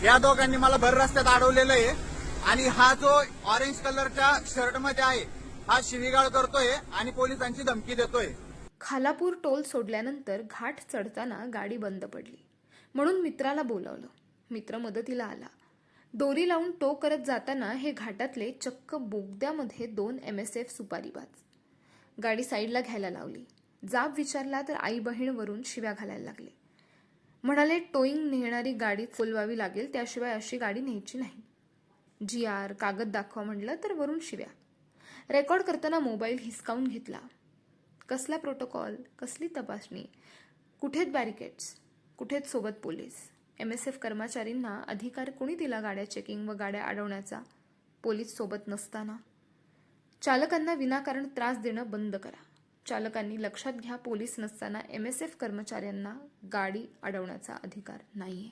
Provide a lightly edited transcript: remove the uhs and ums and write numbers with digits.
या दोघांनी मला भर रस्त्यात अडवलेलं आहे आणि हा जो ऑरेंज कलरच्या शर्ट मध्ये आहे हा शिवीगाळ करतोय आणि पोलिसांची धमकी देतोय। खालापूर टोल सोडल्यानंतर घाट चढताना गाडी बंद पडली म्हणून मित्राला बोलावलं। मित्र मदतीला आला। दोरी लावून टो करत जाताना हे घाटातले चक्क बोगद्यामध्ये 2 MSF सुपारीबाज। गाडी साईडला घ्यायला लावली। जाब विचारला तर आई बहीण वरून शिव्या घालायला लागले। म्हणाले टोईंग नेणारी गाडी बोलवावी लागेल, त्याशिवाय अशी गाडी न्यायची नाही। GR कागद दाखवा म्हटलं तर वरून शिव्या। रेकॉर्ड करताना मोबाईल हिसकावून घेतला। कसला प्रोटोकॉल, कसली तपासणी, कुठेत बॅरिकेड्स, कुठेत सोबत पोलीस। MSF कर्मचारींना अधिकार कोणी दिला गाड्या चेकिंग व गाड्या अडवण्याचा पोलीस सोबत नसताना? चालकांना विनाकारण त्रास देणं बंद करा। चालकांनी लक्षात घ्या, पोलीस नसताना MSF कर्मचाऱ्यांना गाडी अडवण्याचा अधिकार नाहीये।